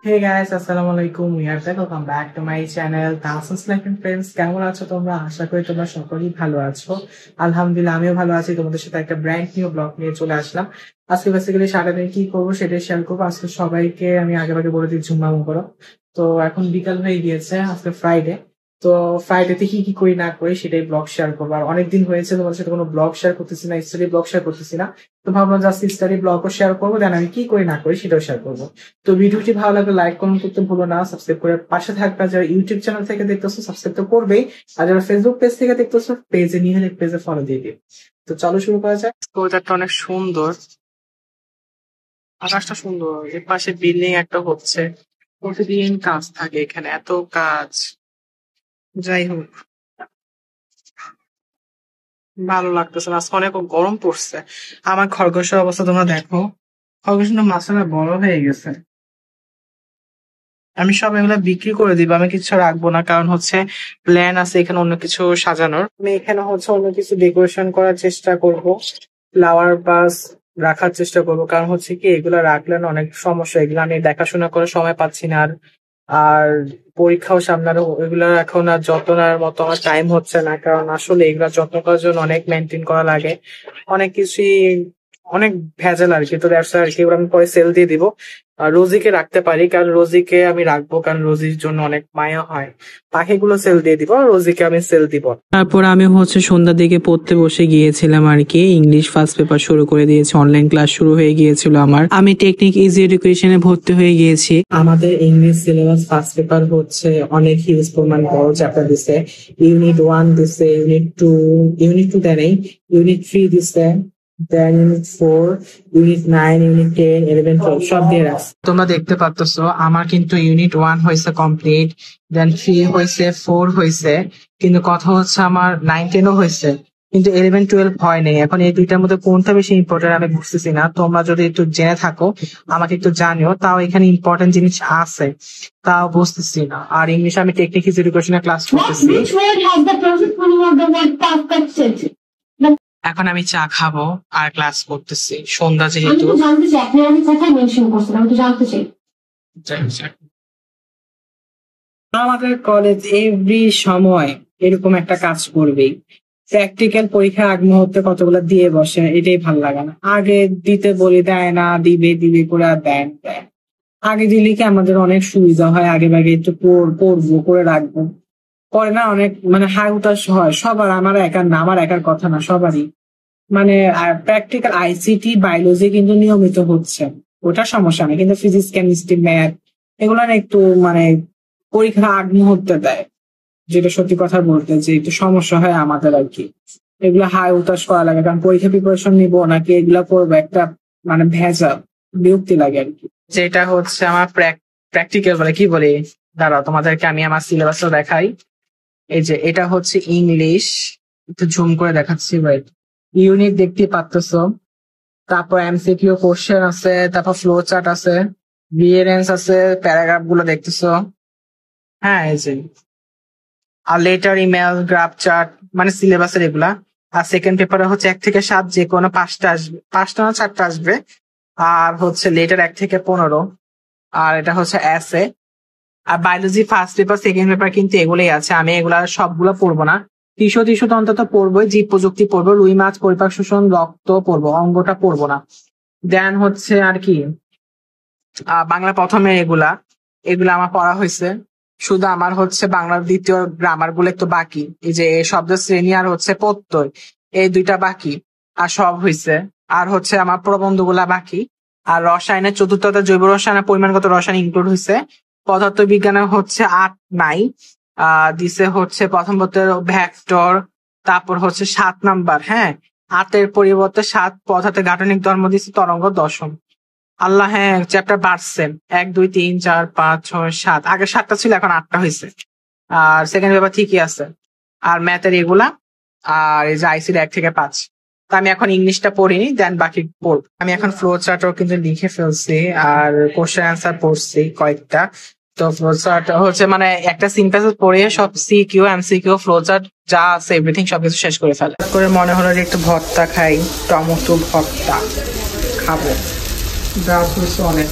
Hey guys, আসসালামু আলাইকুম। We are back. Welcome back to my channel. Thousands like and friends, কেমন আছো তোমরা? আশা করি তোমরা সকলেই ভালো আছো। আলহামদুলিল্লাহ আমিও ভালো আছি। তোমাদের সাথে একটা ব্র্যান্ড নিউ ব্লগ নিয়ে চলে আসলাম। আজকে বেসিক্যালি সারাদিন কি করবো সেটাই শেয়ার করবো। আজকে সবাইকে আমি আগে বলে দিই ঝুমামু করো। তো এখন বিকাল হয়ে গিয়েছে, আজকে ফ্রাইডে। তো ফ্রাইডেতে কি করি না করি সেটাই ব্লগ শেয়ার করবো। আর অনেকদিন হয়েছে তোমাদের সাথে কোনো ব্লগ শেয়ার করতেছি না, স্টাডি ব্লগ শেয়ার করতেছি না। তো ভাবলাম জাস্ট স্টাডি ব্লগও শেয়ার করবো, দেন আমি কি করি না করি সেটাও শেয়ার করবো। তো ভিডিওটি ভালো লাগলে লাইক কমেন্ট করতে ভুলো না, সাবস্ক্রাইব করে পাশে থাকবে। যারা ইউটিউব চ্যানেল থেকে দেখতেছো সাবস্ক্রাইব তো করবেই, আর যারা ফেসবুক পেজ থেকে দেখতেছো পেজে নিয়ে পেজে ফলো দিয়ে দিও। তো চলো শুরু করা যাক। ওয়েদারটা অনেক সুন্দর, আকাশটা সুন্দর, এর পাশে বিল্ডিং একটা হচ্ছে। প্রতিদিন কাজ থাকে এখানে, এত কাজ। যাই হোক, ভালো লাগতেছে না, আজকে অনেক গরম পড়ছে। আমার খরগোশের অবস্থা তোমরা দেখো, খরগোশ মাছটা বড় হয়ে গেছে। আমি সব এগুলা বিক্রি করে দিব, আমি কিছু রাখবো না, কারণ হচ্ছে প্ল্যান আছে এখানে অন্য কিছু সাজানোর। আমি এখানে হচ্ছে অন্য কিছু ডেকোরেশন করার চেষ্টা করব, ফ্লাওয়ার বাস রাখার চেষ্টা করব, কারণ হচ্ছে কি এগুলা রাখলে না অনেক সমস্যা, এগুলো আমি দেখাশোনা করে সময় পাচ্ছি না। আর আর পরীক্ষাও সামনে, আর এগুলা এখন আর যত্নের মতো আমার টাইম হচ্ছে না, কারণ আসলে এগুলা যত্ন করার জন্য অনেক মেনটেন করা লাগে, অনেক কিছুই, অনেক ভেজাল আর কি। তো দ্যাটস আর কি, এগুলো আমি পরে সেল দিয়ে দিব। আর রোজিকে রাখতে পারি, কারণ রোজিকে আমি রাখবো, কারণ রোজির জন্য অনেক মায়া হয়। পাখিগুলো সেল দিয়ে দিব, আর রোজিকে আমি সেল দিব। তারপর আমি হচ্ছে সন্ধ্যার দিকে পড়তে বসে গিয়েছিলাম আর কি। ইংলিশ ফার্স্ট পেপার শুরু করে দিয়েছি, অনলাইন ক্লাস শুরু হয়ে গিয়েছিল আমার। আমি টেকনিক ইজি এডুকেশনে ভর্তি হয়ে গিয়েছি। আমাদের ইংলিশ সিলেবাস ফার্স্ট পেপার হচ্ছে অনেক ইউজফুল, মানে বড় চ্যাপ্টার দিছে। ইউনিট 1 দিছে, ইউনিট 2 দেয় নাই, ইউনিট 3 দিছে, দেন ইউনিট 4, ইউনিট 9, ইউনিট 10, 11, 12 সব দিয়ে রাখছে। তোমরা দেখতে পাচ্ছো আমার কিন্তু ইউনিট 1 হয়েছে কমপ্লিট, দেন 3 হয়েছে, 4 হয়েছে, কিন্তু কথা হচ্ছে আমার 9, 10ও হয়েছে, কিন্তু 11, 12 হয় নাই। এখন এই দুইটার মধ্যে কোনটা বেশি ইম্পর্টেন্ট আমি বুঝতেছি না। তোমরা যদি একটু জেনে থাকো আমাকে একটু জানিও, তাও এখানে ইম্পর্টেন্ট জিনিস আছে, তাও বুঝতেছি না। আর ইংলিশ আমি টেকনিক ইজ এডুকেশনের ক্লাস করতেছি। এখন আমি চা খাবো আর ক্লাস করতেছি, সন্ধ্যা যেহেতু। আমাদের কলেজ এভরি সময় এরকম একটা কাজ করবেই, প্র্যাকটিক্যাল পরীক্ষার আগ মুহূর্তে কতগুলো দিয়ে বসে, এটাই ভাল লাগে না। আগে দিতে বলি, দেয় না, দিবে দিবে করে আর দেয়। আগে দিলে কি আমাদের অনেক সুবিধা হয়, আগে ভাগে একটু পড়বো করে রাখবো, পরে না অনেক মানে হাই উতাস হয় সবার, আমার একার কথা না, সবারই। মানে প্র্যাকটিক্যাল আইসিটি বায়োলজি কিন্তু নিয়মিত হচ্ছে, ওটা সমস্যা নেই, কিন্তু ফিজিক্স কেমিস্ট্রি ম্যাথ এগুলো না একটু মানে পরীক্ষা আগ মুহূর্তে দেয়, যেটা সত্যি কথা বলতে যে একটু সমস্যা হয় আমাদের আর কি। এগুলো হাই উতাস করা লাগে, কারণ পরীক্ষা প্রিপারেশন নিবো নাকি এগুলা করবো, একটা মানে ভেজাল, বিরক্তি লাগে আর কি। যেটা হচ্ছে আমার প্র্যাকটিক্যাল বলে কি বলি, দাঁড়াও তোমাদেরকে আমি আমার সিলেবাসটা দেখাই। এই যে এটা হচ্ছে ইংলিশ, একটু জুম করে দেখাচ্ছি, রাইট। ইউনিট দেখতে পাচ্ছো, তারপর এমসিকিউ কোশ্চেন আছে, তারপর ফ্লো চার্ট আছে, রিয়ারেন্স আছে, প্যারাগ্রাফ গুলো দেখতেছো। হ্যাঁ এই যে, আর লেটার, ইমেল, গ্রাফ চার্ট, মানে সিলেবাসের এগুলা। আর সেকেন্ড পেপারে হচ্ছে 1 থেকে 7 যে কোনো 5টা আসবে, 5টা না 4টা আসবে। আর হচ্ছে লেটার 1 থেকে 15, আর এটা হচ্ছে এসে। আর biology first paper second paper কিন্তু এগুলোই আছে, আমি এগুলা সবগুলো পড়বো না। টিস্যু তো অন্তত পড়বোই, জীব প্রযুক্তি পড়বো, রুই মাছ, পরিপাক শোষণ, রক্ত পড়বো, অঙ্গটা পড়বো না। দেন হচ্ছে আর কি বাংলা প্রথমে এগুলা আমার পড়া হয়েছে, শুধু আমার হচ্ছে বাংলার দ্বিতীয় গ্রামার গুলো একটু বাকি, এই যে শব্দ শ্রেণী আর হচ্ছে প্রত্যয়, এই দুইটা বাকি, আর সব হয়েছে। আর হচ্ছে আমার প্রবন্ধ গুলা বাকি। আর রসায়নের চতুর্থটা জৈব রসায়নের পরিমাণগত রসায়ন ইনক্লুড হয়েছে। পদার্থ বিজ্ঞানে হচ্ছে 8 নাই, দিছে হচ্ছে প্রথম পত্রের ভেক্টর, তারপর হচ্ছে 7 নাম্বার, হ্যাঁ 8-এর পরিবর্তে 7 পদার্থের গাঠনিক ধর্ম দিচ্ছে, তরঙ্গ দশম। আল্লাহ, হ্যাঁ চ্যাপ্টার বাড়ছে, 1 2 3 4 5 6 7, আগে 7টা ছিল এখন 8টা হয়েছে। আর সেকেন্ড পেপার ঠিকই আছে, আর ম্যাথের এগুলা, আর এই যে আইসির 1 থেকে 5। তা আমি এখন ইংলিশটা পড়িনি, দেন বাকি পড়ব। আমি এখন ফ্লো চার্টও কিন্তু লিখে ফেলছি, আর কোশ্চেন অ্যান্সার পড়ছি কয়েকটা। তো ফ্লো চার্ট হচ্ছে মানে একটা সিম্পল পড়ে সব সিকিউ, এমসিকিউ, ফ্লো চার্ট যা আছে এভরিথিং সবকিছু শেষ করে ফেলে। করে মনে হলো যে একটু ভর্তা খাই, টমেটো ভর্তা খাবো, ব্রাউজ হয়েছে অনেক।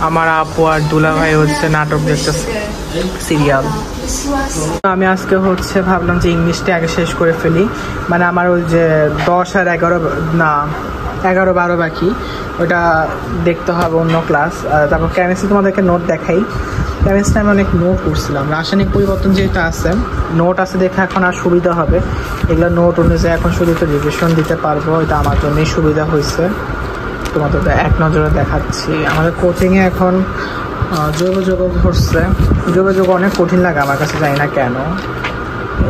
আমার আপু আর দুলা ভাই হচ্ছে নাটক দেখতেছে, সিরিয়াল। আমি আজকে হচ্ছে ভাবলাম যে ইংলিশটা আগে শেষ করে ফেলি, মানে আমার ওই যে 10 আর 11 না 11-12 বাকি, ওটা দেখতে হবে অন্য ক্লাস। তারপর কেমিস্ট্রি তোমাদেরকে নোট দেখাই। কেমিস্ট্রি আমি অনেক নোট করছিলাম, রাসায়নিক পরিবর্তন যেটা আছে নোট আছে দেখে এখন আর সুবিধা হবে। এগুলো নোট অনুযায়ী এখন শুধু তো রিভিশন দিতে পারবো, এটা আমার জন্যই সুবিধা হয়েছে। তোমাদের এক নজরে দেখাচ্ছি। আমাদের কোচিংয়ে এখন যোগাযোগ ধরছে। যোগাযোগ অনেক কঠিন লাগে আমার কাছে, জানি না কেন।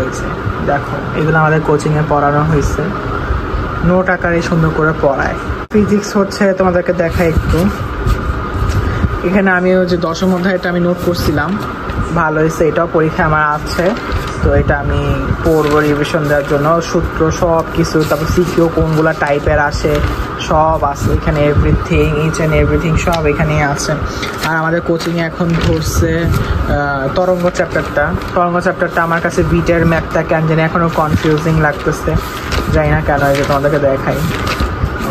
এই যে দেখো, এগুলো আমাদের কোচিংয়ে পড়ানো হয়েছে, নোট আকারে সুন্দর করে পড়ায়। ফিজিক্স হচ্ছে তোমাদেরকে দেখা একটু। এখানে আমি ওই যে 10ম অধ্যায়টা আমি নোট করছিলাম, ভালো হয়েছে। এটাও পরীক্ষা আমার আছে, তো এটা আমি পড়বো রিভিশন দেওয়ার জন্য। সূত্র সব কিছু, তারপর সিকিউ কোনগুলা টাইপের আসে সব আছে এখানে, এভরিথিং, ইচ অ্যান্ড এভরিথিং সব এখানেই আছে। আর আমাদের কোচিংয়ে এখন ধরছে তরঙ্গ চ্যাপ্টারটা আমার কাছে বিটের ম্যাথটা কেন জানি এখনও কনফিউজিং লাগতেছে, জানি না কেন। এই যে তোমাদেরকে দেখাই,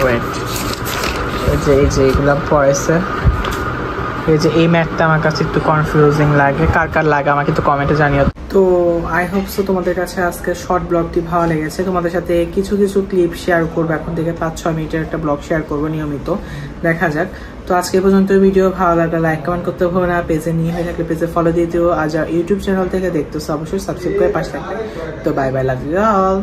ওয়েট, এই যে এগুলো পড়েছে। এই যে এই ম্যাথটা আমার কাছে একটু কনফিউজিং লাগে, কার লাগে আমাকে একটু কমেন্টে জানিও। তো আই হোপ সো তোমাদের কাছে আজকে শর্ট ব্লগটি ভালো লেগেছে। তোমাদের সাথে কিছু ক্লিপ শেয়ার করবো, এখন থেকে 5-6 মিনিটের একটা ব্লগ শেয়ার করবো নিয়মিত, দেখা যাক। তো আজকে পর্যন্ত ভিডিও ভালো লাগলে লাইক কমেন্ট করতে হবে না, পেজে নিয়ে হয়ে থাকলে পেজে ফলো দিয়ে দিও। আর যারা ইউটিউব চ্যানেল থেকে দেখতেছো অবশ্যই সাবস্ক্রাইব করে পাশে থাকবে। তো bye bye, love you all.